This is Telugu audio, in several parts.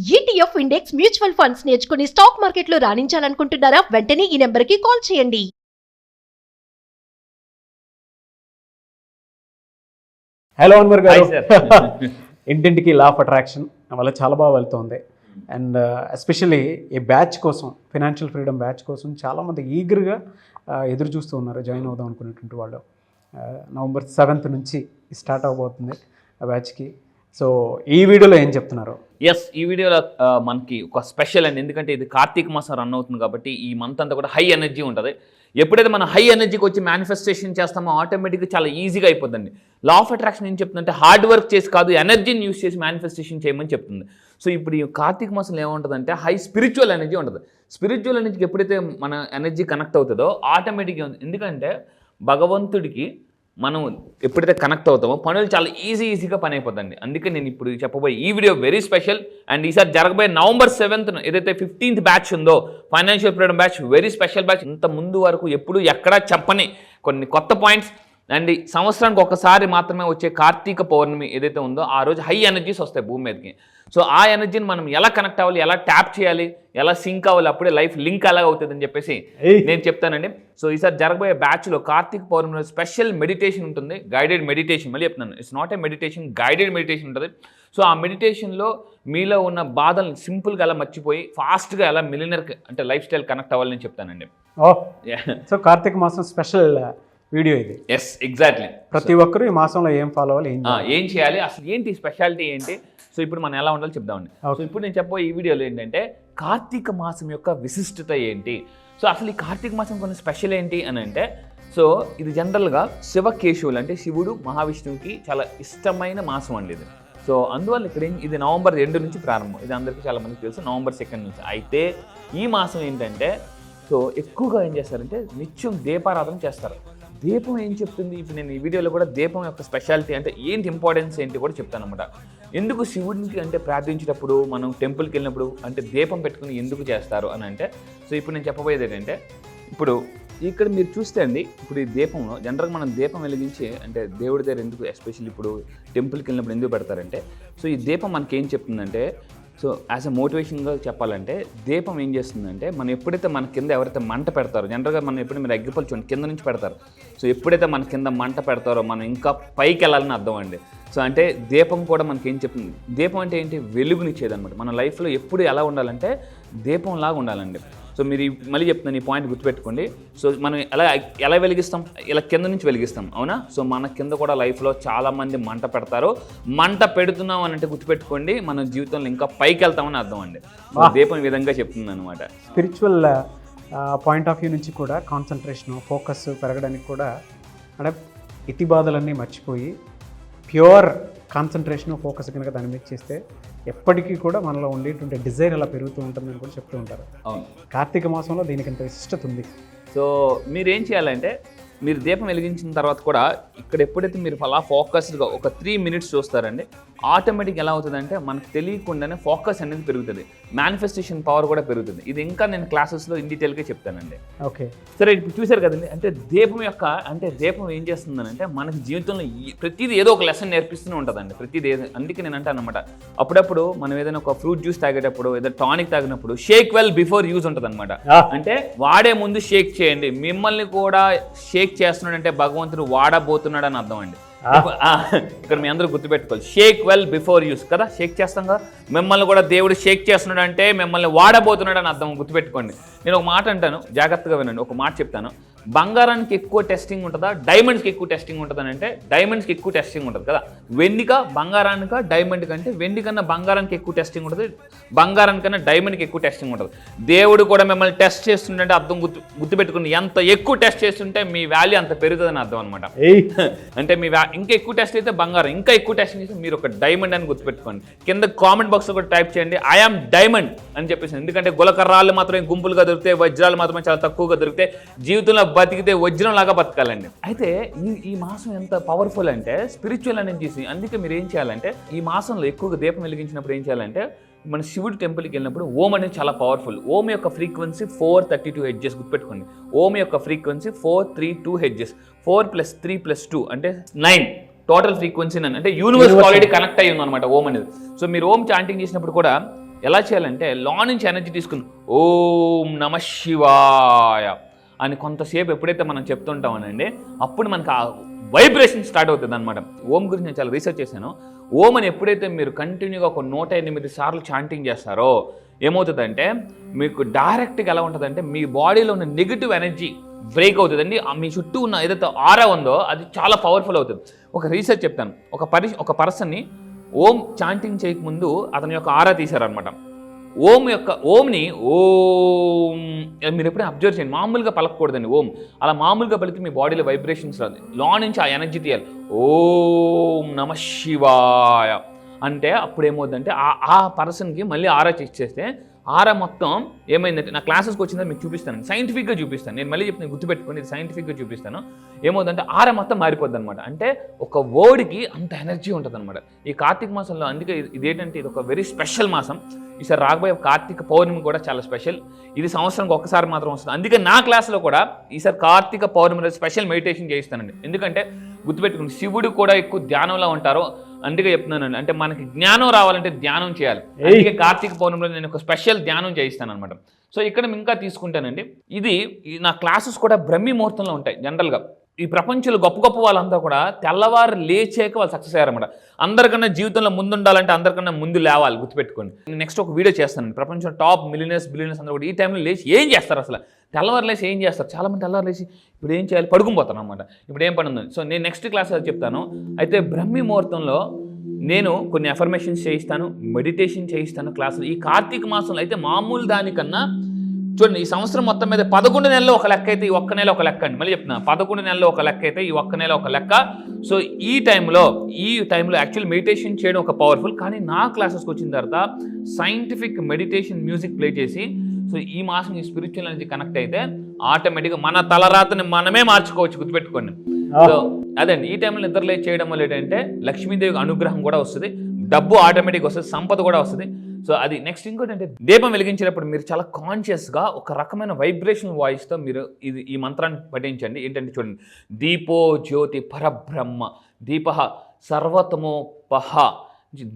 ETF ఇండెక్స్ మ్యూచువల్ ఫండ్స్ నేర్చుకుని స్టాక్ మార్కెట్లో రాణించాలనుకుంటున్నారా? వెంటనే ఈ నెంబర్కి కాల్ చేయండి. హలో అన్వర్ గారు. ఇంటింటికి లా ఆఫ్ అట్రాక్షన్ వల్ల చాలా బాగా వెళ్తుంది. అండ్ ఎస్పెషల్లీ ఈ బ్యాచ్ కోసం, ఫైనాన్షియల్ ఫ్రీడమ్ బ్యాచ్ కోసం చాలామంది ఈగర్గా ఎదురు చూస్తూ ఉన్నారు జాయిన్ అవుదాం అనుకునేటువంటి వాళ్ళు. నవంబర్ 7th నుంచి స్టార్ట్ అవబోతుంది ఆ బ్యాచ్కి. సో ఈ వీడియోలో ఏం చెప్తున్నారు? ఈ వీడియోలో మనకి ఒక స్పెషల్ అండి. ఎందుకంటే ఇది కార్తీక మాసం రన్ అవుతుంది కాబట్టి ఈ మంత్ అంతా కూడా హై ఎనర్జీ ఉంటుంది. ఎప్పుడైతే మనం హై ఎనర్జీకి వచ్చి మేనిఫెస్టేషన్ చేస్తామో ఆటోమేటిక్గా చాలా ఈజీగా అయిపోతుంది. లా ఆఫ్ అట్రాక్షన్ ఏం చెప్తుందంటే హార్డ్ వర్క్ చేసి కాదు, ఎనర్జీని యూస్ చేసి మేనిఫెస్టేషన్ చేయమని చెప్తుంది. సో ఇప్పుడు ఈ కార్తీక మాసంలో ఏముంటుందంటే హై స్పిరిచువల్ ఎనర్జీ ఉంటుంది. స్పిరిచువల్ ఎనర్జీకి ఎప్పుడైతే మన ఎనర్జీ కనెక్ట్ అవుతుందో ఆటోమేటిక్గా ఉంది. ఎందుకంటే భగవంతుడికి మనం ఎప్పుడైతే కనెక్ట్ అవుతామో పనులు చాలా ఈజీగా పని అయిపోతుంది. అందుకే నేను ఇప్పుడు చెప్పబోయే ఈ వీడియో వెరీ స్పెషల్. అండ్ ఈసారి జరగబోయే నవంబర్ 7th ఏదైతే 15th బ్యాచ్ ఉందో financial freedom batch, very special batch. ఇంత ముందు వరకు ఎప్పుడు ఎక్కడా చెప్పని కొన్ని కొత్త పాయింట్స్. అండ్ సంవత్సరానికి ఒకసారి మాత్రమే వచ్చే కార్తీక పౌర్ణమి ఏదైతే ఉందో ఆ రోజు హై ఎనర్జీస్ వస్తాయి భూమి మీదకి. సో ఆ ఎనర్జీని మనం ఎలా కనెక్ట్ అవ్వాలి, ఎలా ట్యాప్ చేయాలి, ఎలా సింక్ అవ్వాలి, అప్పుడే లైఫ్ లింక్ అలాగ అవుతుంది అని చెప్పేసి నేను చెప్తానండి. సో ఈసారి జరగబోయే బ్యాచ్లో కార్తీక పౌర్ణమిలో స్పెషల్ మెడిటేషన్ ఉంటుంది, గైడెడ్ మెడిటేషన్. మళ్ళీ చెప్తున్నాను, it's not a meditation, guided meditation ఉంటుంది. సో ఆ మెడిటేషన్లో మీలో ఉన్న బాధల్ని సింపుల్గా ఎలా మర్చిపోయి ఫాస్ట్గా ఎలా మిలియనర్కి అంటే లైఫ్ స్టైల్ కనెక్ట్ అవ్వాలని చెప్తానండి. సో కార్తీక మాసం స్పెషల్ వీడియో ఇది. Yes, exactly. ప్రతి ఒక్కరు ఈ మాసంలో ఏం ఫాలో అవ్వాలి, ఏం చేయాలి, అసలు ఏంటి స్పెషాలిటీ ఏంటి, సో ఇప్పుడు మనం ఎలా ఉండాలో చెప్దామండి. సో ఇప్పుడు నేను చెప్పబోయే ఈ వీడియోలో ఏంటంటే కార్తీక మాసం యొక్క విశిష్టత ఏంటి. సో అసలు ఈ కార్తీక మాసం కొన్ని స్పెషల్ ఏంటి అని అంటే, సో ఇది జనరల్గా శివకేశవులు అంటే శివుడు మహావిష్ణువుకి చాలా ఇష్టమైన మాసం అండి ఇది. సో అందువల్ల ఇక్కడ ఇది నవంబర్ 2 నుంచి ప్రారంభం. ఇది అందరికీ చాలా మందికి తెలుసు, నవంబర్ 2 నుంచి. అయితే ఈ మాసం ఏంటంటే సో ఎక్కువగా ఏం చేస్తారంటే నిత్యం దీపారాధన చేస్తారు. దీపం ఏం చెప్తుంది, ఇప్పుడు నేను ఈ వీడియోలో కూడా దీపం యొక్క స్పెషాలిటీ అంటే ఏంటి, ఇంపార్టెన్స్ ఏంటి కూడా చెప్తాను అనమాట. ఎందుకు శివుడికి అంటే ప్రార్థించేటప్పుడు మనం టెంపుల్కి వెళ్ళినప్పుడు అంటే దీపం పెట్టుకుని ఎందుకు చేస్తారు అని అంటే, సో ఇప్పుడు నేను చెప్పబోయేది ఏంటంటే, ఇప్పుడు ఇక్కడ మీరు చూస్తే అండి, ఇప్పుడు ఈ దీపంలో జనరల్గా మనం దీపం వెలిగించి అంటే దేవుడి దగ్గర ఎందుకు ఎస్పెషల్లీ ఇప్పుడు టెంపుల్కి వెళ్ళినప్పుడు ఎందుకు పెడతారంటే, సో ఈ దీపం మనకి ఏం చెప్తుందంటే, సో యాజ్ ఎ మోటివేషన్గా చెప్పాలంటే దీపం ఏం చేస్తుందంటే, మనం ఎప్పుడైతే మన కింద ఎవరైతే మంట పెడతారో, జనరల్గా మనం ఎప్పుడు మీరు అగ్గిపుల్ల చూడండి కింద నుంచి పెడతారు. సో ఎప్పుడైతే మన కింద మంట పెడతారో మనం ఇంకా పైకి వెళ్ళాలని అర్థం అండి. సో అంటే దీపం కూడా మనకి ఏం చెప్తుంది, దీపం అంటే ఏంటి, వెలుగునిచ్చేది అనమాట. మన లైఫ్లో ఎప్పుడు ఎలా ఉండాలంటే దీపంలాగా ఉండాలండి. సో మీరు మళ్ళీ చెప్తున్నాను, ఈ పాయింట్ గుర్తుపెట్టుకోండి. సో మనం ఎలా వెలిగిస్తాం, ఇలా కింద నుంచి వెలిగిస్తాం, అవునా? సో మన కింద కూడా లైఫ్లో చాలామంది మంట పెడతారు. మంట పెడుతున్నాం అని అంటే గుర్తుపెట్టుకోండి, మన జీవితంలో ఇంకా పైకి వెళ్తామని అర్థం అండి. దీపం ఈ విధంగా చెప్తుంది అనమాట. స్పిరిచువల్ పాయింట్ ఆఫ్ వ్యూ నుంచి కూడా కాన్సన్ట్రేషన్, ఫోకస్ పెరగడానికి కూడా అంటే ఇతి బాధలన్నీ మర్చిపోయి ప్యూర్ కాన్సన్ట్రేషన్, ఫోకస్ కనుక దాని మీద చేస్తే ఎప్పటికీ కూడా మనలో ఉండేటువంటి డిజైర్ అలా పెరుగుతూ ఉంటుందని కూడా చెప్తూ ఉంటారు. అవును, కార్తీక మాసంలో దీనికి ఇంత విశిష్టత ఉంది. సో మీరేం చేయాలంటే, మీరు దీపం వెలిగించిన తర్వాత కూడా ఇక్కడ ఎప్పుడైతే మీరు అలా ఫోకస్డ్గా ఒక 3 minutes చూస్తారండి, ఆటోమేటిక్ ఎలా అవుతుందంటే మనకు తెలియకుండానే ఫోకస్ అనేది పెరుగుతుంది, మేనిఫెస్టేషన్ పవర్ కూడా పెరుగుతుంది. ఇది ఇంకా నేను క్లాసెస్లో ఇన్ డీటెయిల్గా చెప్తానండి. ఓకే, సరే ఇప్పుడు చూశారు కదండి. అంటే దీపం యొక్క అంటే దీపం ఏం చేస్తుందనంటే మనకి జీవితంలో ప్రతిదీ ఏదో ఒక లెసన్ నేర్పిస్తూనే ఉంటుందండి, ప్రతిదీ. అందుకే నేను అంటాను అనమాట, అప్పుడప్పుడు మనం ఏదైనా ఒక ఫ్రూట్ జ్యూస్ తాగేటప్పుడు, ఏదైనా టానిక్ తాగినప్పుడు షేక్ వెల్ బిఫోర్ యూజ్ ఉంటుంది అనమాట. అంటే వాడే ముందు షేక్ చేయండి. మిమ్మల్ని కూడా షేక్ చేస్తున్నాడంటే భగవంతుడు వాడబోతున్నాడు అని అర్థం అండి. ఇక్కడ మీ అందరూ గుర్తుపెట్టుకోవాలి, షేక్ వెల్ బిఫోర్ యూస్ కదా, షేక్ చేస్తాం కదా. మిమ్మల్ని కూడా దేవుడు షేక్ చేస్తున్నాడు అంటే మిమ్మల్ని వాడబోతున్నాడు అని అర్థం, గుర్తుపెట్టుకోండి. నేను ఒక మాట అంటాను, జాగ్రత్తగా వినండి. ఒక మాట చెప్తాను, బంగారానికి ఎక్కువ టెస్టింగ్ ఉంటుందా, డైమండ్స్కి ఎక్కువ టెస్టింగ్ ఉంటుందని అంటే డైమండ్స్కి ఎక్కువ టెస్టింగ్ ఉంటుంది కదా. వెండిక బంగారానిక డైమండ్ కంటే వెండి కన్నా బంగారానికి ఎక్కువ టెస్టింగ్ ఉంటుంది, బంగారానికన్నా డైమండ్కి ఎక్కువ టెస్టింగ్ ఉంటుంది. దేవుడు కూడా మిమ్మల్ని టెస్ట్ చేస్తుంటే అర్థం గుర్తుపెట్టుకుని, ఎంత ఎక్కువ టెస్ట్ చేస్తుంటే మీ వాల్యూ అంత పెరుగుతుందని అర్థం అనమాట. అంటే మీ ఇంకా ఎక్కువ టెస్ట్ అయితే బంగారం, ఇంకా ఎక్కువ టెస్టింగ్ చేస్తే మీరు ఒక డైమండ్ అని గుర్తుపెట్టుకోండి. కింద కామెంట్ బాక్స్లో కూడా టైప్ చేయండి ఐఆమ్ డైమండ్ అని చెప్పేసి. ఎందుకంటే గులకర్రాలు మాత్రమే గుంపులుగా దొరుకుతాయి, వజ్రాలు మాత్రమే చాలా తక్కువగా దొరుకుతాయి. జీవితంలో బతికితే వజ్రం లాగా బతకాలండి. అయితే ఈ మాసం ఎంత పవర్ఫుల్ అంటే స్పిరిచువల్ అనేది చేసి, అందుకే మీరు ఏం చేయాలంటే ఈ మాసంలో ఎక్కువగా దీపం వెలిగించినప్పుడు ఏం చేయాలంటే, మన శివుడి టెంపుల్కి వెళ్ళినప్పుడు ఓం అనేది చాలా పవర్ఫుల్. ఓం యొక్క ఫ్రీక్వెన్సీ 432 Hz గుర్తుపెట్టుకోండి. ఓం యొక్క ఫ్రీక్వెన్సీ 432 Hz. 4 + 3 + 2 అంటే 9 టోటల్ ఫ్రీక్వెన్సీ అంటే యూనివర్స్ ఆల్రెడీ కనెక్ట్ అయ్యి ఉంది అనమాట ఓం అనేది. సో మీరు ఓం చాంటింగ్ చేసినప్పుడు కూడా ఎలా చేయాలంటే నుంచి ఎనర్జీ తీసుకుని ఓం నమ శివాయ అని కొంతసేపు ఎప్పుడైతే మనం చెప్తుంటామనండి అప్పుడు మనకు ఆ వైబ్రేషన్ స్టార్ట్ అవుతుంది అనమాట. ఓం గురించి నేను చాలా రీసెర్చ్ చేశాను. ఓం అని ఎప్పుడైతే మీరు కంటిన్యూగా ఒక 108 సార్లు చాంటింగ్ చేస్తారో ఏమవుతుందంటే మీకు డైరెక్ట్గా ఎలా ఉంటుందంటే మీ బాడీలో ఉన్న నెగిటివ్ ఎనర్జీ బ్రేక్ అవుతుందండి. మీ చుట్టూ ఉన్న ఏదైతే ఆరా ఉందో అది చాలా పవర్ఫుల్ అవుతుంది. ఒక రీసెర్చ్ చెప్తాను. ఒక పర్సన్ని ఓం చాంటింగ్ చేయకముందు అతని యొక్క ఆరా తీశారనమాట. ఓంని ఓం మీరు ఎప్పుడైనా అబ్జర్వ్ చేయండి, మామూలుగా పలకూడదండి ఓం. అలా మామూలుగా పలికి మీ బాడీలో వైబ్రేషన్స్ రాదు, నుంచి ఆ ఎనర్జీ తీయాలి. ఓం నమ శివాయ అంటే అప్పుడు ఏమవుతుందంటే ఆ పర్సన్కి మళ్ళీ ఆరా చేస్తే ఆరా మొత్తం ఏమైందంటే నా క్లాసెస్కి వచ్చిందని మీకు చూపిస్తాను, సైంటిఫిక్గా చూపిస్తాను. నేను మళ్ళీ చెప్తాను, గుర్తుపెట్టుకొని ఇది సైంటిఫిక్గా చూపిస్తాను. ఏమవుతుందంటే ఆరా మొత్తం మారిపోద్ది అనమాట. అంటే ఒక వర్డ్కి అంత ఎనర్జీ ఉంటుంది అనమాట. ఈ కార్తీక మాసంలో అందుకే ఇదేంటంటే ఇది ఒక వెరీ స్పెషల్ మాసం. ఈసారి రాబోయే కార్తీక పౌర్ణమి కూడా చాలా స్పెషల్. ఇది సంవత్సరానికి ఒక్కసారి మాత్రం వస్తుంది. అందుకే నా క్లాస్లో కూడా ఈసారి కార్తీక పౌర్ణమి స్పెషల్ మెడిటేషన్ చేయిస్తానండి. ఎందుకంటే గుర్తుపెట్టుకుని శివుడు కూడా ఎక్కువ ధ్యానంలో ఉంటారు. అందుకే చెప్తున్నానండి, అంటే మనకి జ్ఞానం రావాలంటే ధ్యానం చేయాలి. అందుకే కార్తీక పౌర్ణమిలో నేను ఒక స్పెషల్ ధ్యానం చేయిస్తాను అనమాట. సో ఇక్కడ ఇంకా తీసుకుంటానండి, ఇది నా క్లాసెస్ కూడా బ్రహ్మీ ముహూర్తంలో ఉంటాయి. జనరల్గా ఈ ప్రపంచంలో గొప్ప వాళ్ళంతా కూడా తెల్లవారు లేచాక వాళ్ళు సక్సెస్ అయ్యారన్నమాట. అందరికన్నా జీవితంలో ముందుండాలంటే అందరికన్నా ముందు లేవాలి, గుర్తుపెట్టుకోండి. నేను నెక్స్ట్ ఒక వీడియో చేస్తాను, ప్రపంచంలో టాప్ మిలియనర్స్ బిలియనర్స్ అందరూ కూడా ఈ టైంలో లేచి ఏం చేస్తారు, అసలు తెల్లవారు లేచి ఏం చేస్తారు. చాలామంది తెల్లవారు లేచి ఇప్పుడు ఏం చేయాలి, పడుకుపోతాను అనమాట. ఇప్పుడు ఏం పని ఉంది. సో నేను నెక్స్ట్ క్లాస్ చెప్తాను. అయితే బ్రహ్మీ ముహూర్తంలో నేను కొన్ని అఫర్మేషన్స్ చేయిస్తాను, మెడిటేషన్ చేయిస్తాను క్లాసులు. ఈ కార్తీక మాసంలో అయితే మామూలు దానికన్నా చూడండి, ఈ సంవత్సరం మొత్తం మీద 11 నెలలు ఒక లెక్క అయితే ఈ ఒక్క నెల ఒక లెక్క అండి. మళ్ళీ చెప్తున్నా, 11 నెలలు ఒక లెక్క అయితే ఈ ఒక్క నెల ఒక లెక్క. సో ఈ టైంలో యాక్చువల్ మెడిటేషన్ చేయడం ఒక పవర్ఫుల్. కానీ నా క్లాసెస్కి వచ్చిన తర్వాత సైంటిఫిక్ మెడిటేషన్ మ్యూజిక్ ప్లే చేసి సో ఈ మాసం ఈ స్పిరిచువల్ ఎనర్జీ కనెక్ట్ అయితే ఆటోమేటిక్గా మన తలరాతని మనమే మార్చుకోవచ్చు, గుర్తుపెట్టుకోండి. సో అదండి, ఈ టైంలో నిద్రలే చేయడం వల్ల ఏంటంటే లక్ష్మీదేవి అనుగ్రహం కూడా వస్తుంది, డబ్బు ఆటోమేటిక్గా వస్తుంది, సంపద కూడా వస్తుంది. సో అది నెక్స్ట్. ఇంకోటి అంటే దీపం వెలిగించేటప్పుడు మీరు చాలా కాన్షియస్గా ఒక రకమైన వైబ్రేషన్ వాయిస్తో మీరు ఈ మంత్రాన్ని పఠించండి. ఏంటంటే చూడండి, దీపో జ్యోతి పరబ్రహ్మ దీప సర్వతమోపహ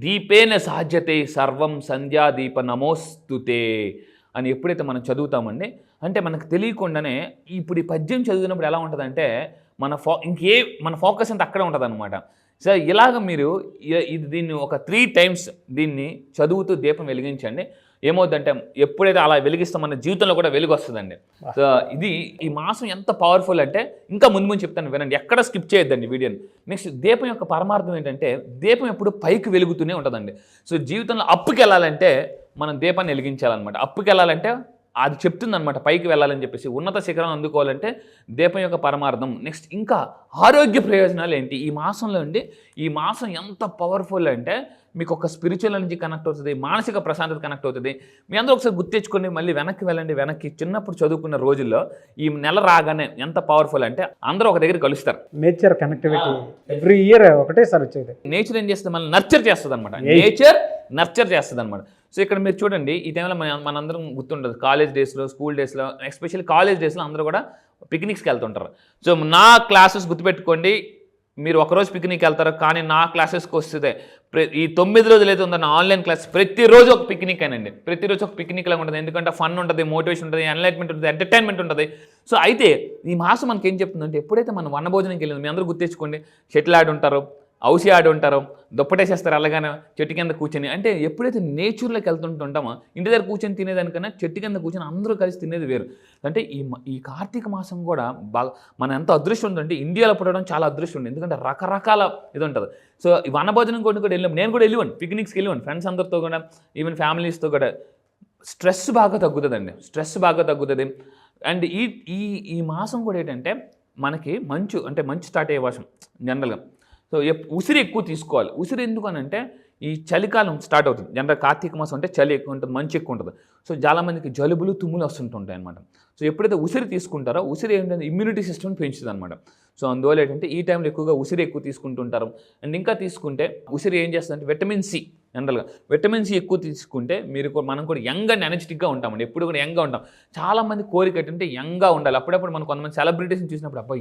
దీపేన సాధ్యతే సర్వం సంధ్యాదీప నమోస్తుతే అని ఎప్పుడైతే మనం చదువుతామండి, అంటే మనకు తెలియకుండానే ఇప్పుడు ఈ పద్యం చదివినప్పుడు ఎలా ఉంటుందంటే మన ఫోకస్ అంతా అక్కడే ఉంటుంది అనమాట. సో ఇలాగ మీరు దీన్ని ఒక 3 times దీన్ని చదువుతూ దీపం వెలిగించండి. ఏమవుతుందంటే ఎప్పుడైతే అలా వెలిగిస్తాం మన జీవితంలో కూడా వెలుగు వస్తుందండి. సో ఇది ఈ మాసం ఎంత పవర్ఫుల్ అంటే ఇంకా ముందు చెప్తాను, వినండి, ఎక్కడ స్కిప్ చేయొద్దండి వీడియోని. నెక్స్ట్ దీపం యొక్క పరమార్థం ఏంటంటే దీపం ఎప్పుడు పైకి వెలుగుతూనే ఉంటుందండి. సో జీవితంలో అప్పుకి వెళ్ళాలంటే మనం దీపాన్ని వెలిగించాలన్నమాట. అప్పుకి వెళ్ళాలంటే అది చెప్తుంది అనమాట, పైకి వెళ్ళాలని చెప్పేసి ఉన్నత శిఖరం అందుకోవాలంటే దీపం యొక్క పరమార్థం. నెక్స్ట్ ఇంకా ఆరోగ్య ప్రయోజనాలు ఏంటి ఈ మాసంలో అండి. ఈ మాసం ఎంత పవర్ఫుల్ అంటే మీకు ఒక స్పిరిచువల్ ఎనర్జీ కనెక్ట్ అవుతుంది, మానసిక ప్రశాంతత కనెక్ట్ అవుతుంది. మీ అందరూ ఒకసారి గుర్తించుకొని మళ్ళీ వెనక్కి వెళ్ళండి. వెనక్కి చిన్నప్పుడు చదువుకున్న రోజుల్లో ఈ నెల రాగానే ఎంత పవర్ఫుల్ అంటే అందరూ ఒక దగ్గర కలుస్తారు. నేచర్ కనెక్టివిటీ ఎవ్రీ ఇయర్ ఒకటేసారి వచ్చేది. నేచర్ ఏం చేస్తుంది, మళ్ళీ నర్చర్ చేస్తుంది అనమాట. నేచర్ నర్చర్ చేస్తుంది అనమాట. సో ఇక్కడ మీరు చూడండి, ఈ టైంలో మనందరం గుర్తుంటుంది, కాలేజ్ డేస్లో, స్కూల్ డేస్లో, ఎస్పెషల్లీ కాలేజ్ డేస్లో అందరూ కూడా పిక్నిక్స్కి వెళ్తుంటారు. సో నా క్లాసెస్ గుర్తుపెట్టుకోండి, మీరు ఒకరోజు పిక్నిక్ వెళ్తారు, కానీ నా క్లాసెస్కి వస్తుంది ఈ 9 రోజులు అయితే ఉందో నా ఆన్లైన్ క్లాస్ ప్రతిరోజు ఒక పిక్నిక్ అనండి. ప్రతిరోజు ఒక పిక్నిక్ లాగా ఉంటుంది. ఎందుకంటే ఫన్ ఉంటుంది, మోటివేషన్ ఉంటుంది, ఎన్లైట్మెంట్ ఉంటుంది, ఎంటర్టైన్మెంట్ ఉంటుంది. సో అయితే ఈ మాసం మనకి ఏం చెప్తుందంటే ఎప్పుడైతే మనం వనభోజనంకి వెళ్ళింది, మీ అందరూ గుర్తించుకోండి, షటిల్ ఆడి ఉంటారు, ఔసి ఆడి ఉంటారు, దుప్పటేసేస్తారు అలాగానే చెట్టు కింద కూర్చొని. అంటే ఎప్పుడైతే నేచర్లోకి వెళ్తుంటుంటామో ఇంటి దగ్గర కూర్చొని తినేదానికన్నా చెట్టు కింద కూర్చొని అందరూ కలిసి తినేది వేరు. అంటే ఈ కార్తీక మాసం కూడా బాగా మన ఎంత అదృష్టం ఉందంటే ఇండియాలో పుట్టడం చాలా అదృష్టం ఉంది. ఎందుకంటే రకరకాల ఇది ఉంటుంది. సో ఈ వనభోజనం కూడా వెళ్ళాం, నేను కూడా వెళ్ళివాను, పిక్నిక్స్కి వెళ్ళివాను ఫ్రెండ్స్ అందరితో కూడా, ఈవెన్ ఫ్యామిలీస్తో కూడా. స్ట్రెస్ బాగా తగ్గుతుందండి, స్ట్రెస్ బాగా తగ్గుతుంది. అండ్ ఈ మాసం కూడా ఏంటంటే మనకి మంచు స్టార్ట్ అయ్యే మాసం జనరల్గా. సో ఉసిరి ఎక్కువ తీసుకోవాలి. ఉసిరి ఎందుకు అని అంటే ఈ చలికాలం స్టార్ట్ అవుతుంది. జనరల్ కార్తీక మాసం అంటే చలి ఎక్కువ ఉంటుంది, మంచు ఎక్కువ ఉంటుంది. సో చాలామందికి జలుబులు తుమ్ములు వస్తుంటాయి అనమాట. సో ఎప్పుడైతే ఉసిరి తీసుకుంటారో ఉసిరి ఏంటంటే ఇమ్యూనిటీ సిస్టమ్ పెంచుతుంది అనమాట. సో అందువల్ల ఏంటంటే ఈ టైంలో ఎక్కువగా ఉసిరి ఎక్కువ తీసుకుంటుంటారు. అండ్ ఇంకా తీసుకుంటే ఉసిరి ఏం చేస్తుందంటే విటమిన్ సి జనరల్గా. విటమిన్ సి ఎక్కువ తీసుకుంటే మనం కూడా యంగ్ అండ్ ఎనర్జెటిక్గా ఉంటామండి, ఎప్పుడు కూడా యంగ్గా ఉంటాం. చాలామంది కోరిక ఏంటంటే యంగ్గా ఉండాలి. అప్పుడప్పుడు మనం కొంతమంది సెలబ్రిటీస్ని చూసినప్పుడు అబ్బా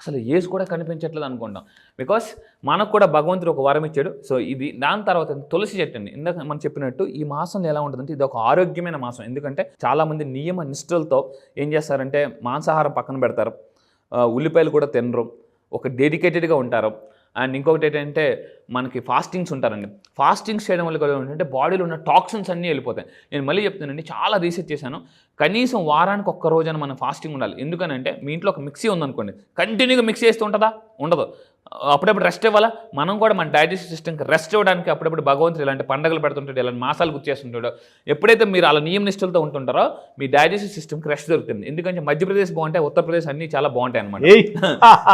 అసలు ఏజ్ కూడా కనిపించట్లేదు అనుకుంటాం. బికాస్ మనకు కూడా భగవంతుడు ఒక వరం ఇచ్చాడు. సో ఇది దాని తర్వాత తులసి చెట్టు అండి. ఇందాక మనం చెప్పినట్టు ఈ మాసంలో ఎలా ఉంటుందంటే ఇది ఒక ఆరోగ్యమైన మాసం. ఎందుకంటే చాలామంది నియమ నిష్ఠలతో ఏం చేస్తారంటే మాంసాహారం పక్కన పెడతారు, ఉల్లిపాయలు కూడా తినరు, ఒక డెడికేటెడ్గా ఉంటారు. అండ్ ఇంకొకటి ఏంటంటే మనకి ఫాస్టింగ్స్ ఉంటారండి. ఫాస్టింగ్స్ చేయడం వల్ల కూడా ఏంటంటే బాడీలో ఉన్న టాక్సిన్స్ అన్నీ వెళ్ళిపోతాయి. నేను మళ్ళీ చెప్తానండి, చాలా రీసెర్చ్ చేశాను. కనీసం వారానికి ఒక్క రోజైనా మనం ఫాస్టింగ్ ఉండాలి. ఎందుకనంటే మీ ఇంట్లో ఒక మిక్సీ ఉందనుకోండి, కంటిన్యూగా మిక్సీ చేస్తూ ఉంటుందా? ఉండదు. అప్పుడప్పుడు రెస్ట్ ఇవ్వాలా. మనం కూడా మన డైజెస్టివ్ సిస్టమ్కి రెస్ట్ ఇవ్వడానికి అప్పుడప్పుడు భగవంతుడు ఇలాంటి పండుగలు పెడుతుంటాడు, ఇలాంటి మాసాలు గుర్చేస్తుంటాడు. ఎప్పుడైతే మీరు అలా నియమ నిష్ఠలతో ఉంటుంటారో మీ డైజెస్టివ్ సిస్టమ్కి రెస్ట్ దొరుకుతుంది. ఎందుకంటే మధ్యప్రదేశ్ బాగుంటాయి, ఉత్తరప్రదేశ్ అన్నీ చాలా బాగుంటాయి అనమాట.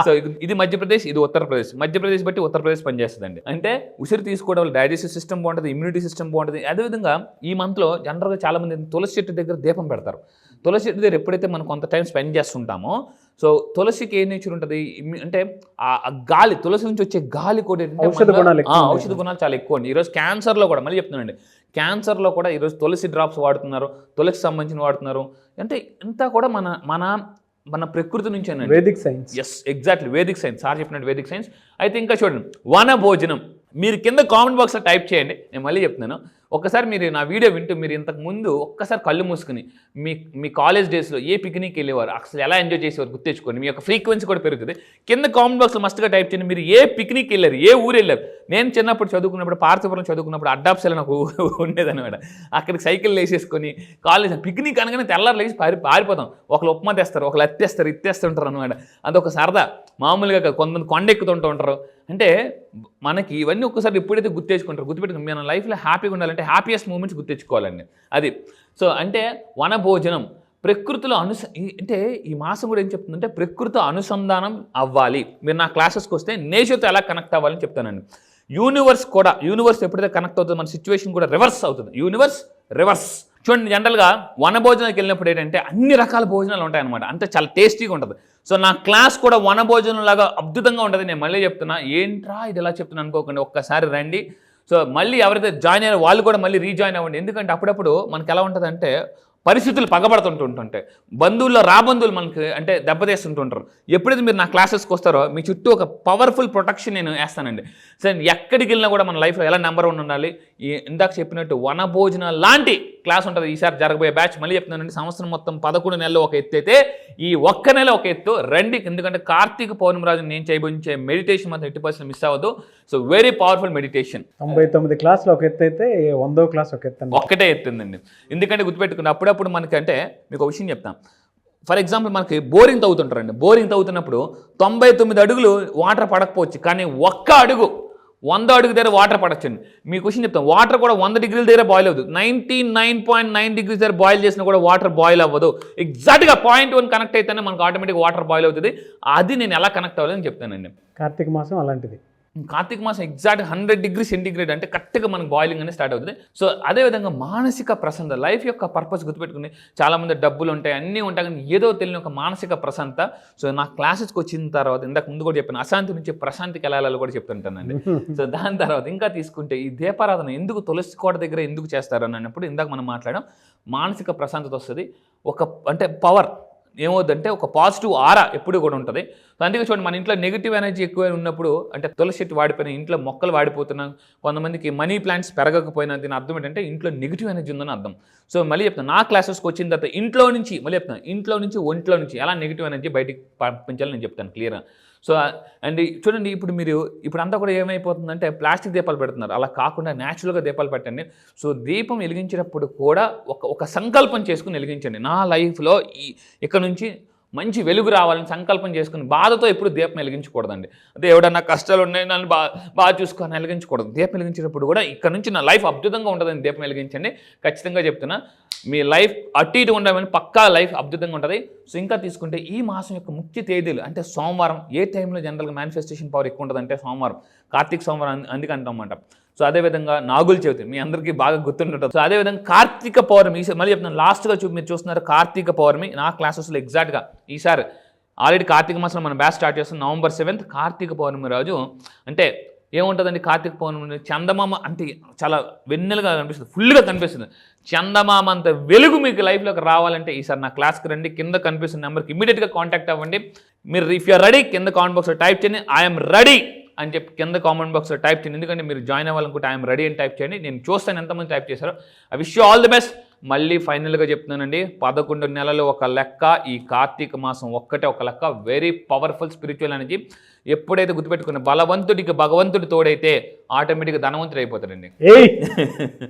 సో ఇది మధ్యప్రదేశ్, ఇది ఉత్తరప్రదేశ్. మధ్యప్రదేశ్ బట్టి ఉత్తరప్రదేశ్ పనిచేస్తుందండి. అంటే ఉసిరి తీసుకోవడం వల్ల డైజెస్టివ్ సిస్టమ్ బాగుంటుంది, ఇమ్యూనిటీ సిస్టమ్ బాగుంటుంది. అదేవిధంగా ఈ మంత్లో జనరల్గా చాలామంది తులసి చెట్టు దగ్గర దీపం పెడతారు. తులసి చెట్టు దగ్గర ఎప్పుడైతే మనం కొంత టైం స్పెండ్ చేస్తుంటామో, సో తులసికి ఏ నేచర్ ఉంటుంది అంటే ఆ గాలి, తులసి నుంచి వచ్చే గాలి కూడా ఔషధ గుణాలు చాలా ఎక్కువ అండి. ఈరోజు క్యాన్సర్లో కూడా మళ్ళీ చెప్తున్నానండి, క్యాన్సర్లో కూడా ఈరోజు తులసి డ్రాప్స్ వాడుతున్నారు, తులసి సంబంధించిన వాడుతున్నారు. అంటే ఇంతా కూడా మన ప్రకృతి నుంచి Vedic science. Yes, exactly Vedic science. Sir చెప్పినట్టు వేదిక్ సైన్స్. అయితే ఇంకా చూడండి, వన భోజనం. మీరు కింద కామెంట్ బాక్స్లో టైప్ చేయండి. నేను మళ్ళీ చెప్తున్నాను, ఒక్కసారి మీరు నా వీడియో వింటూ మీరు ఇంతకు ముందు ఒక్కసారి కళ్ళు మూసుకుని మీ కాలేజ్ డేస్లో ఏ పిక్నిక్ వెళ్ళేవారు, అసలు ఎలా ఎంజాయ్ చేసేవారు గుర్తించుకోండి. మీ యొక్క ఫ్రీక్వెన్సీ కూడా పెరుగుతుంది. కింద కామెంట్ బాక్స్లో మస్ట్గా టైప్ చేయండి, మీరు ఏ పిక్నిక్ వెళ్ళారు, ఏ ఊరు వెళ్ళారు. నేను చిన్నప్పుడు చదువుకున్నప్పుడు, పార్థపురం చదువుకున్నప్పుడు అడ్డాప్సెల్ నాకు ఉండేదన్నమాట. అక్కడికి సైకిల్ వేసేసుకొని కాలేజ్ పిక్నిక్ అనగానే తెల్లారు లేచి పారిపోతాం. ఒకళ్ళు ఉప్మా తెస్తారు, ఒకళ్ళు అత్తేస్తారు, ఇత్తేస్తుంటారు అనమాట. అదొక సరదా. మామూలుగా కొంతమంది కొండ ఎక్కుతుంటూ ఉంటారు. అంటే మనకి ఇవన్నీ ఒక్కసారి ఎప్పుడైతే గుర్తుపెట్టుకుని మన లైఫ్లో హ్యాపీగా ఉండాలంటే హ్యాపీయెస్ట్ మూమెంట్స్ గుర్తించుకోవాలండి. అది సో అంటే వన భోజనం. ప్రకృతిలో అంటే ఈ మాసం కూడా ఏం చెప్తుందంటే ప్రకృతితో అనుసంధానం అవ్వాలి. మీరు నా క్లాసెస్కి వస్తే నేచర్తో ఎలా కనెక్ట్ అవ్వాలని చెప్తానండి. యూనివర్స్ ఎప్పుడైతే కనెక్ట్ అవుతుందో మన సిచ్యువేషన్ కూడా రివర్స్ అవుతుంది. Universe reverse. చూడండి, జనరల్గా వన భోజనానికి వెళ్ళినప్పుడు ఏంటంటే అన్ని రకాల భోజనాలు ఉంటాయన్నమాట. అంతే చాలా టేస్టీగా ఉంటుంది. సో నా క్లాస్ కూడా వన భోజనం లాగా అద్భుతంగా ఉంటుంది. నేను మళ్ళీ చెప్తున్నా, ఏంట్రా ఇది ఎలా చెప్తున్నా అనుకోకండి, ఒక్కసారి రండి. సో మళ్ళీ ఎవరైతే జాయిన్ అయ్యారో వాళ్ళు కూడా మళ్ళీ రీజాయిన్ అవ్వండి. ఎందుకంటే అప్పుడప్పుడు మనకి ఎలా ఉంటుందంటే పరిస్థితులు పగబడుతుంటుంటాయి, బంధువుల్లో రాబంధువులు మనకి అంటే దెబ్బతీస్తుంటుంటారు. ఎప్పుడైతే మీరు నా క్లాసెస్కి వస్తారో మీ చుట్టూ ఒక పవర్ఫుల్ ప్రొటెక్షన్ నేను వేస్తానండి. సో ఎక్కడికి వెళ్ళినా కూడా మన లైఫ్లో ఎలా నెంబర్ 1 ఉండాలి. ఇందాక చెప్పినట్టు వన భోజనం లాంటి క్లాస్ ఉంటుంది ఈసారి జరగబోయే బ్యాచ్. మళ్ళీ చెప్తున్నానండి, సంవత్సరం మొత్తం 11 నెలలు ఒక ఎత్తు అయితే ఈ ఒక్క నెల ఒక ఎత్తు రండి. ఎందుకంటే కార్తీక పౌర్ణమి రోజు నేను చేయబోయే మెడిటేషన్ మాత్రం 80% మిస్ అవ్వదు. So very powerful meditation. 99 క్లాసులు ఒక ఎత్తు అయితే 100వ క్లాస్ ఒక ఎత్తు ఒక్కటే ఎత్తుందండి. ఎందుకంటే గుర్తుపెట్టుకుని అప్పుడప్పుడు మనకి అంటే మీకు ఒక విషయం చెప్తాం. ఫర్ ఎగ్జాంపుల్ మనకి బోరింగ్ తవ్వుతుంటారండి. బోరింగ్ తవ్వుతున్నప్పుడు 99 అడుగులు వాటర్ పడకపోవచ్చు, కానీ ఒక్క అడుగు 100 అడుగు దగ్గర వాటర్ పడచ్చండి. మీ క్వశ్చన్ చెప్తాం, వాటర్ కూడా 100 డిగ్రీల దగ్గర బాయిల్ అవ్వదు. 99.9 డిగ్రీస్ దగ్గర బాయిల్ చేసినా కూడా వాటర్ బాయిల్ అవ్వదు. ఎగ్జాక్ట్గా 0.1 కనెక్ట్ అయితేనే మనకు ఆటోమేటిక్గా వాటర్ బాయిల్ అవుతుంది. అది నేను ఎలా కనెక్ట్ అవ్వాలని చెప్తానండి. కార్తీక మాసం అలాంటిది. కార్తీక మాసం ఎగ్జాక్ట్ 100 డిగ్రీ సెంటిగ్రేడ్ అంటే కరెక్ట్గా మనకు బాయిలింగ్ అనేది స్టార్ట్ అవుతుంది. సో అదేవిధంగా మానసిక ప్రశాంతత, లైఫ్ యొక్క పర్పస్ గుర్తుపెట్టుకుని, చాలామంది డబ్బులు ఉంటాయి, అన్నీ ఉంటాయి, కానీ ఏదో తెలియని ఒక మానసిక ప్రశాంతత. సో నా క్లాసెస్కి వచ్చిన తర్వాత ఇందాక ముందు కూడా చెప్పాను, అశాంతి నుంచి ప్రశాంతికి వెళ్ళాలని కూడా చెప్తుంటానండి. సో దాని తర్వాత ఇంకా తీసుకుంటే ఈ దీపారాధన ఎందుకు తులసి కోట దగ్గర ఎందుకు చేస్తారు అని అన్నప్పుడు ఇందాక మనం మాట్లాడాం, మానసిక ప్రశాంతత వస్తుంది. అంటే పవర్ ఏమవుతుందంటే ఒక పాజిటివ్ ఆరా ఎప్పుడు కూడా ఉంటుంది. సో అందుకే చూడండి, మన ఇంట్లో నెగిటివ్ ఎనర్జీ ఎక్కువ ఉన్నప్పుడు అంటే తులసి చెట్టు వాడిపోయినా, ఇంట్లో మొక్కలు వాడిపోతున్నా, కొంతమందికి మనీ ప్లాంట్స్ పెరగకపోయినా, దీని అర్థం ఏంటంటే ఇంట్లో నెగిటివ్ ఎనర్జీ ఉందని అర్థం. సో మళ్ళీ చెప్తాను, నా క్లాసెస్కి వచ్చిన తర్వాత ఇంట్లో నుంచి ఒంట్లో నుంచి ఎలా నెగిటివ్ ఎనర్జీ బయటికి పంపించాలని నేను చెప్తాను క్లియర్గా. సో అండ్ చూడండి, ఇప్పుడు అంతా కూడా ఏమైపోతుందంటే ప్లాస్టిక్ దీపాలు పెడుతున్నారు. అలా కాకుండా న్యాచురల్గా దీపాలు పెట్టండి. సో దీపం వెలిగించేటప్పుడు కూడా ఒక సంకల్పం చేసుకుని వెలిగించండి. నా లైఫ్లో ఇక్కడ నుంచి మంచి వెలుగు రావాలని సంకల్పం చేసుకుని బాధతో ఎప్పుడు దీపం వెలిగించకూడదండి. అదే ఎవడన్నా కష్టాలు ఉన్నాయి నన్ను బాగా చూసుకొని వెలిగించకూడదు. దీపం వెలిగించేటప్పుడు కూడా ఇక్కడ నుంచి నా లైఫ్ అద్భుతంగా ఉంటుందని దీపం వెలిగించండి. ఖచ్చితంగా చెప్తున్నా, మీ లైఫ్ అటు ఇటు ఉండమని పక్కా లైఫ్ అద్భుతంగా ఉంటుంది. సో ఇంకా తీసుకుంటే ఈ మాసం యొక్క ముఖ్య తేదీలు అంటే సోమవారం. ఏ టైంలో జనరల్గా మేనిఫెస్టేషన్ పవర్ ఎక్కువ ఉంటుందంటే సోమవారం, కార్తీక సోమవారం అందుకంటామన్నమాట. సో అదేవిధంగా నాగుల చవితి మీ అందరికీ బాగా గుర్తుంటుంది. సో అదేవిధంగా కార్తీక పౌర్ణమి మళ్ళీ చెప్తున్నాను, లాస్ట్గా మీరు చూస్తున్నారు కార్తీక పౌర్ణమి. నా క్లాసెస్లో ఎగ్జాక్ట్గా ఈసారి ఆల్రెడీ కార్తీక మాసంలో మనం బ్యాచ్ స్టార్ట్ చేస్తాం. November 7th కార్తీక పౌర్ణమి రోజు అంటే ఏముంటుందండి కార్తీక పౌర్ణమి చందమామ అంటే చాలా వెన్నెలుగా కనిపిస్తుంది, ఫుల్గా కనిపిస్తుంది. చందమామ అంత వెలుగు మీకు లైఫ్లోకి రావాలంటే ఈసారి నా క్లాస్కి రండి. కింద కనిపిస్తున్న నెంబర్కి ఇమీడియట్గా కాంటాక్ట్ అవ్వండి. మీరు ఇఫ్ యూఆర్ రెడీ కింద కామెంట్ బాక్స్లో టైప్ చేయండి ఐఎమ్ రెడీ అని చెప్పి కింద కామెంట్ బాక్స్లో టైప్ చేయండి. ఎందుకంటే మీరు జాయిన్ అవ్వాలనుకుంటే ఐఎమ్ రెడీ అని టైప్ చేయండి. నేను చూస్తాను ఎంతమంది టైప్ చేశారో. I wish you all the best. మళ్ళీ ఫైనల్గా చెప్తున్నానండి, 11 నెలలు ఒక లెక్క, ఈ కార్తీక మాసం ఒక్కటే ఒక లెక్క. Very powerful spiritual energy. ఎప్పుడైతే గుర్తుపెట్టుకున్న బలవంతుడికి భగవంతుడి తోడైతే ఆటోమేటిక్గా ధనవంతుడు అయిపోతాడండి.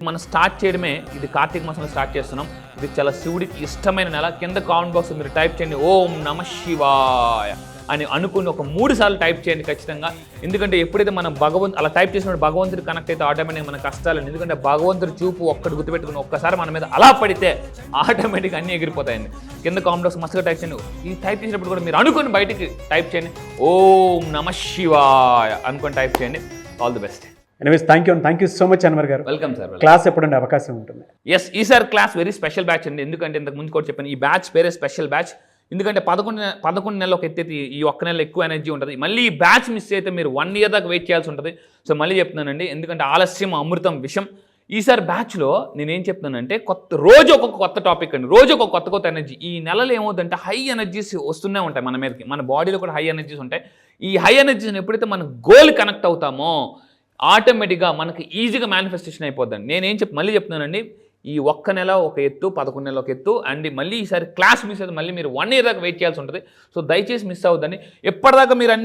మనం స్టార్ట్ చేయడమే ఇది కార్తీక మాసంలో స్టార్ట్ చేస్తున్నాం. ఇది చాలా శివుడికి ఇష్టమైన నెల. కింద కామెంట్ బాక్స్ మీరు టైప్ చేయండి ఓం నమ శివాయ అని అనుకుని ఒక 3 సార్లు టైప్ చేయండి ఖచ్చితంగా. ఎందుకంటే ఎప్పుడైతే మనం అలా టైప్ చేసినప్పుడు భగవంతుడు కనెక్ట్ అయితే ఆటోమేటిక్గా మన కష్టాలు, ఎందుకంటే భగవంతుడు చూపు ఒక్కటి గుర్తుపెట్టుకుని ఒక్కసారి మన మీద అలా పడితే ఆటోమేటిక్గా అన్నీ ఎగిరిపోతాయండి. కింద కామెంట్ బాక్స్ మస్తుగా టైప్ చేయండి. ఈ టైప్ చేసినప్పుడు కూడా మీరు అనుకుని బయటికి టైప్ చేయండి ఓం నమ శివాయ అనుకుని టైప్ చేయండి. All the best. Anyways thank you so much Anwar గారు. Welcome sir. క్లాస్ ఎప్పుడంటే అవకాశం ఉంటుంది? ఎస్, ఈసారి క్లాస్ వెరీ స్పెషల్ బ్యాచ్ అండి. ఎందుకంటే ఇంతకు ముందు కూడా చెప్పాను, ఈ బ్యాచ్ పేరే స్పెషల్ బ్యాచ్. ఎందుకంటే 11 నెలలు ఒక ఎత్తి, ఈ ఒక్క నెల ఎక్కువ ఎనర్జీ ఉంటుంది. మళ్ళీ ఈ బ్యాచ్ మిస్ అయితే మీరు 1 year దాకా వెయిట్ చేయాల్సి ఉంటుంది. సో మళ్ళీ చెప్తున్నానండి, ఎందుకంటే ఆలస్యం అమృతం విషయం. ఈసారి బ్యాచ్లో నేనేం చెప్తున్నానంటే రోజు ఒక్కొక్క కొత్త టాపిక్ అండి, రోజు ఒక కొత్త ఎనర్జీ. ఈ నెలలో ఏమవుతుందంటే హై ఎనర్జీస్ వస్తూనే ఉంటాయి మన మీదకి, మన బాడీలో కూడా హై ఎనర్జీస్ ఉంటాయి. ఈ హై ఎనర్జీని ఎప్పుడైతే మన గోల్ కనెక్ట్ అవుతామో ఆటోమేటిక్గా మనకి ఈజీగా మేనిఫెస్టేషన్ అయిపోద్దండి. నేనేం మళ్ళీ చెప్తున్నానండి, ఈ ఒక్క నెల ఒక ఎత్తు, 11 నెలలు ఒక ఎత్తు. అండ్ మళ్ళీ ఈసారి క్లాస్ మిస్ అయితే మళ్ళీ మీరు 1 year దాకా వెయిట్ చేయాల్సి ఉంటుంది. సో దయచేసి మిస్ అవుద్దని. ఎప్పటిదాకా మీరు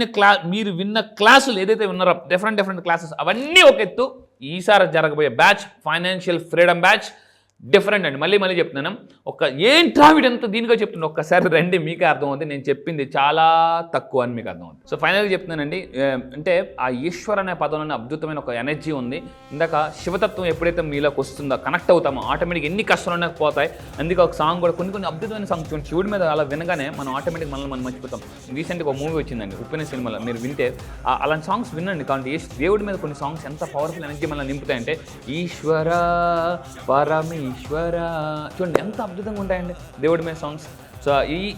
మీరు విన్న క్లాసులు ఏదైతే ఉన్నారో డిఫరెంట్ క్లాసెస్ అవన్నీ ఒక ఎత్తు. ఈసారి జరగబోయే batch financial freedom batch different అండి. మళ్ళీ చెప్తున్నాను, ఏంట్రా వీడంతా దీనిగా చెప్తున్నా, ఒక్కసారి రండి మీకే అర్థమవుతుంది. నేను చెప్పింది చాలా తక్కువ అని మీకు అర్థమవుతుంది. సో ఫైనల్గా చెప్తున్నానండి, అంటే ఆ ఈశ్వర్ అనే పదంలోనే అద్భుతమైన ఒక ఎనర్జీ ఉంది. ఇందాక శివతత్వం ఎప్పుడైతే మీలోకి వస్తుందో కనెక్ట్ అవుతామో ఆటోమేటిక్ ఎన్ని కష్టాలు పోతాయి. అందుకే ఒక సాంగ్ కూడా కొన్ని అద్భుతమైన సాంగ్స్ చూడండి, శివుడి మీద అలా వినగానే మనం ఆటోమేటిక్ మనం మర్చిపోతాం. రీసెంట్గా ఒక మూవీ వచ్చిందండి ఉప్పెన సినిమాలో, మీరు వింటే అలాంటి సాంగ్స్ వినండి. కాబట్టి దేవుడి మీద కొన్ని సాంగ్స్ ఎంత పవర్ఫుల్ ఎనర్జీ మనల్ని నింపుతాయంటే, ఈశ్వర పరమేశ్వర చూడండి ఎంత అద్భుతంగా ఉంటాయండి దేవుడి మీద సాంగ్స్. సో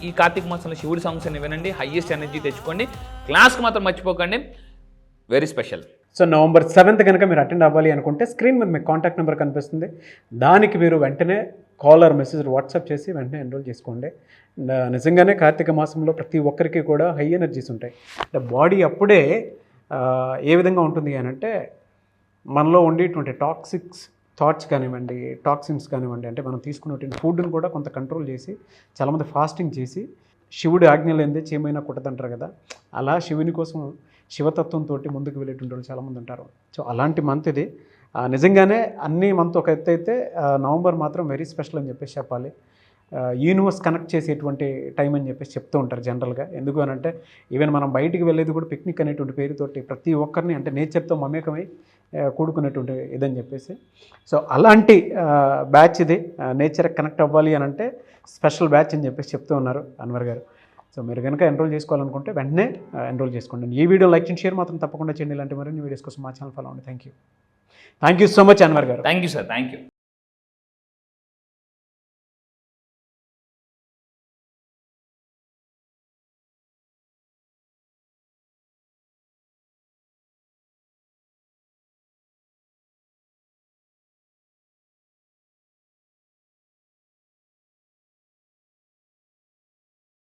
ఈ కార్తీక మాసంలో శివుడి సాంగ్స్ అన్ని వినండి, హైయెస్ట్ ఎనర్జీ తెచ్చుకోండి. క్లాస్కి మాత్రం మర్చిపోకండి, very special. So November 7th కనుక మీరు అటెండ్ అవ్వాలి అనుకుంటే స్క్రీన్ మీద మీకు కాంటాక్ట్ నెంబర్ కనిపిస్తుంది. దానికి మీరు వెంటనే కాల్ ఆర్ మెసేజ్ వాట్సాప్ చేసి వెంటనే ఎన్రోల్ చేసుకోండి. నిజంగానే కార్తీక మాసంలో ప్రతి ఒక్కరికి కూడా హై ఎనర్జీస్ ఉంటాయి. అంటే బాడీ అప్పుడే ఏ విధంగా ఉంటుంది అని అంటే, మనలో ఉండేటువంటి థాట్స్ కానివ్వండి, టాక్సిన్స్ కానివ్వండి, అంటే మనం తీసుకున్నటువంటి ఫుడ్ని కూడా కొంత కంట్రోల్ చేసి, చాలామంది ఫాస్టింగ్ చేసి శివుడి ఆజ్ఞ లేనిదే చేయమైనా కుట్టదంటారు కదా, అలా శివుని కోసం శివతత్వంతో ముందుకు వెళ్ళేటువంటి వాళ్ళు చాలామంది ఉంటారు. సో అలాంటి మంత్ ఇది. నిజంగానే అన్ని మంత్ ఒక ఎత్తు అయితే నవంబర్ మాత్రం వెరీ స్పెషల్ అని చెప్పేసి చెప్పాలి. యూనివర్స్ కనెక్ట్ చేసేటువంటి టైం అని చెప్పేసి చెప్తూ ఉంటారు జనరల్గా. ఎందుకు అని అంటే, ఈవెన్ మనం బయటికి వెళ్ళేది కూడా పిక్నిక్ అనేటువంటి పేరుతోటి ప్రతి ఒక్కరిని అంటే నేచర్తో మమేకమై కూడుకునేటువంటి ఇదని చెప్పేసి. సో అలాంటి బ్యాచ్ ఇది. నేచర్ కనెక్ట్ అవ్వాలి అని అంటే స్పెషల్ బ్యాచ్ అని చెప్పేసి చెప్తూ ఉన్నారు అన్వర్ గారు. సో మీరు కనుక ఎన్రోల్ చేసుకోవాలనుకుంటే వెంటనే ఎన్రోల్ చేసుకోండి. ఈ వీడియో లైక్ అండ్ షేర్ మాత్రం తప్పకుండా చేయండి. ఇలాంటి మరిన్ని వీడియోస్ కోసం మా ఛానల్ ఫాలో అవ్వండి. Thank you so much Anwar గారు. Thank you sir. Thank you.